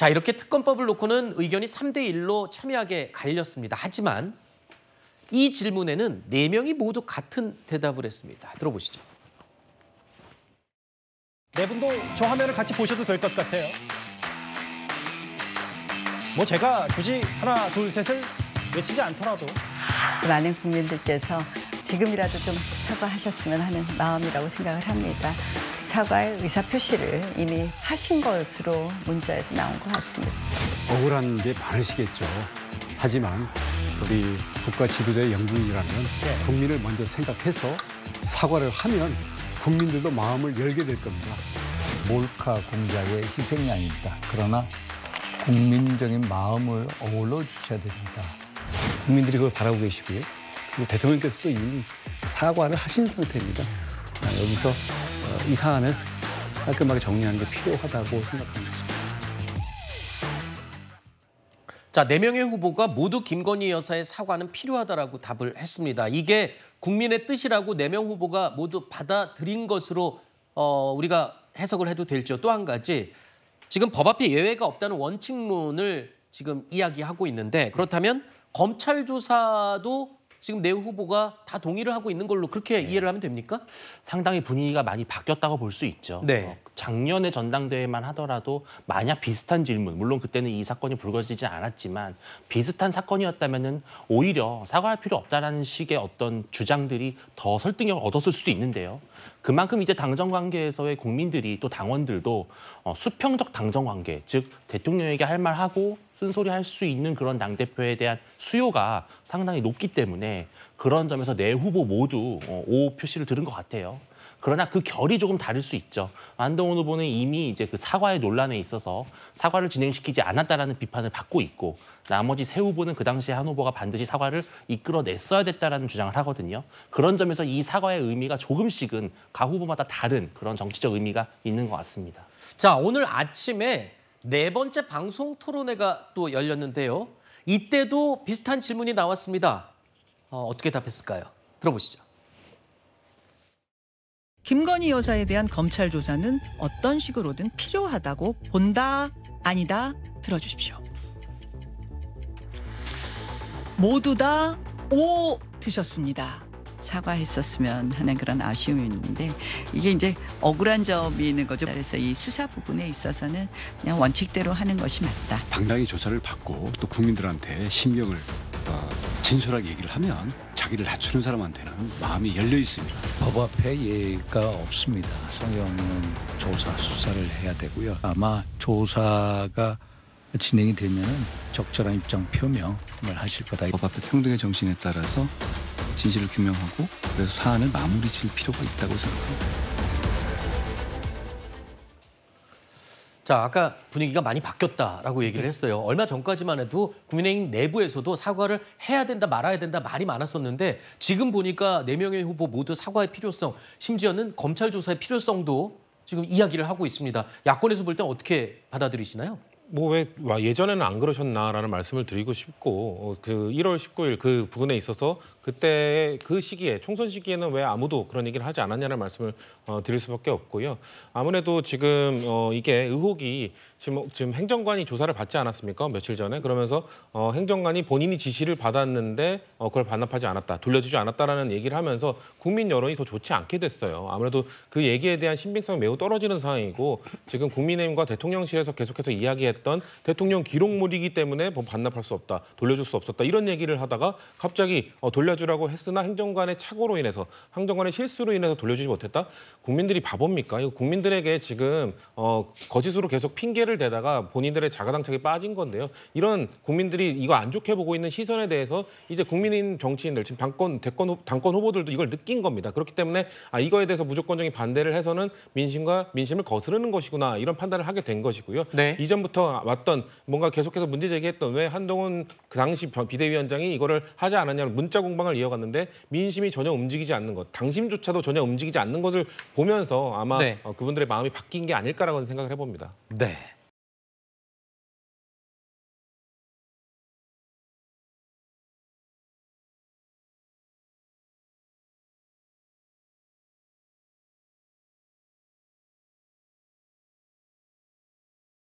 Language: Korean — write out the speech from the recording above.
자, 이렇게 특검법을 놓고는 의견이 3대1로 첨예하게 갈렸습니다. 하지만 이 질문에는 4명이 모두 같은 대답을 했습니다. 들어보시죠. 네 분도 저 화면을 같이 보셔도 될 것 같아요. 뭐 제가 굳이 하나, 둘, 셋을 외치지 않더라도 많은 국민들께서 지금이라도 좀 사과하셨으면 하는 마음이라고 생각을 합니다. 사과의 의사표시를 이미 하신 것으로 문자에서 나온 것 같습니다. 억울한 게 많으시겠죠. 하지만 우리 국가 지도자의 영분이라면 국민을 먼저 생각해서 사과를 하면 국민들도 마음을 열게 될 겁니다. 몰카 공작의 희생양이 있다. 그러나 국민적인 마음을 어울러 주셔야 됩니다. 국민들이 그걸 바라고 계시고요. 그리고 대통령께서도 이미 사과를 하신 상태입니다. 여기서 이 사안을 깔끔하게 정리하는 게 필요하다고 생각합니다. 자, 4명의 후보가 모두 김건희 여사의 사과는 필요하다라고 답을 했습니다. 이게 국민의 뜻이라고 4명 후보가 모두 받아들인 것으로 우리가 해석을 해도 될죠. 또 한 가지, 지금 법 앞에 예외가 없다는 원칙론을 지금 이야기하고 있는데, 그렇다면 검찰 조사도 지금 4 후보가 다 동의를 하고 있는 걸로 그렇게 이해를 하면 됩니까? 상당히 분위기가 많이 바뀌었다고 볼 수 있죠. 네. 작년에 전당대회만 하더라도 만약 비슷한 질문, 물론 그때는 이 사건이 불거지지 않았지만 비슷한 사건이었다면은 오히려 사과할 필요 없다라는 식의 어떤 주장들이 더 설득력을 얻었을 수도 있는데요. 그만큼 이제 당정 관계에서의 국민들이 또 당원들도 수평적 당정 관계, 즉 대통령에게 할 말하고 쓴소리 할 수 있는 그런 당대표에 대한 수요가 상당히 높기 때문에 그런 점에서 4 후보 모두 오 표시를 들은 것 같아요. 그러나 그 결이 조금 다를 수 있죠. 한동훈 후보는 이미 이제 그 사과의 논란에 있어서 사과를 진행시키지 않았다라는 비판을 받고 있고, 나머지 3 후보는 그 당시에 한 후보가 반드시 사과를 이끌어냈어야 됐다라는 주장을 하거든요. 그런 점에서 이 사과의 의미가 조금씩은 각 후보마다 다른 그런 정치적 의미가 있는 것 같습니다. 자, 오늘 아침에 4번째 방송 토론회가 또 열렸는데요. 이때도 비슷한 질문이 나왔습니다. 어떻게 답했을까요? 들어보시죠. 김건희 여사에 대한 검찰 조사는 어떤 식으로든 필요하다고 본다, 아니다 들어주십시오. 모두 다 오 드셨습니다. 사과했었으면 하는 그런 아쉬움이 있는데, 이게 이제 억울한 점이 있는 거죠. 그래서 이 수사 부분에 있어서는 그냥 원칙대로 하는 것이 맞다. 당당히 조사를 받고 또 국민들한테 심경을 진솔하게 얘기를 하면 자기를 낮추는 사람한테는 마음이 열려 있습니다. 법 앞에 예의가 없습니다. 성형은 조사, 수사를 해야 되고요. 아마 조사가 진행이 되면 적절한 입장 표명을 하실 거다. 법 앞에 평등의 정신에 따라서 진실을 규명하고 그래서 사안을 마무리 질 필요가 있다고 생각합니다. 자, 아까 분위기가 많이 바뀌었다라고 얘기를 했어요. 얼마 전까지만 해도 국민의힘 내부에서도 사과를 해야 된다, 말아야 된다 말이 많았었는데, 지금 보니까 4명의 후보 모두 사과의 필요성, 심지어는 검찰 조사의 필요성도 지금 이야기를 하고 있습니다. 야권에서 볼 땐 어떻게 받아들이시나요? 왜 예전에는 안 그러셨나라는 말씀을 드리고 싶고, 그 1월 19일 그 부분에 있어서 그때 그 시기에 총선 시기에는 왜 아무도 그런 얘기를 하지 않았냐는 말씀을 드릴 수밖에 없고요. 아무래도 지금 이게 의혹이 지금 행정관이 조사를 받지 않았습니까? 며칠 전에. 그러면서 행정관이 본인이 지시를 받았는데 그걸 반납하지 않았다, 돌려주지 않았다라는 얘기를 하면서 국민 여론이 더 좋지 않게 됐어요. 아무래도 그 얘기에 대한 신빙성이 매우 떨어지는 상황이고, 지금 국민의힘과 대통령실에서 계속해서 이야기했던 대통령 기록물이기 때문에 뭐 반납할 수 없다, 돌려줄 수 없었다 이런 얘기를 하다가 갑자기 돌려주라고 했으나 행정관의 착오로 인해서, 행정관의 실수로 인해서 돌려주지 못했다? 국민들이 바보입니까? 이거 국민들에게 지금 거짓으로 계속 핑계를 대다가 본인들의 자가당착에 빠진 건데요. 이런 국민들이 이거 안 좋게 보고 있는 시선에 대해서 이제 국민의힘 정치인들, 지금 당권 후보들도 이걸 느낀 겁니다. 그렇기 때문에 이거에 대해서 무조건적인 반대를 해서는 민심을 거스르는 것이구나, 이런 판단을 하게 된 것이고요. 네. 이전부터 왔던 뭔가 계속해서 문제 제기했던, 왜 한동훈 그 당시 비대위원장이 이거를 하지 않았냐는 문자 공방을 이어갔는데 민심이 전혀 움직이지 않는 것, 당심조차도 전혀 움직이지 않는 것을 보면서 아마 네. 그분들의 마음이 바뀐 게 아닐까라고 생각을 해봅니다. 네.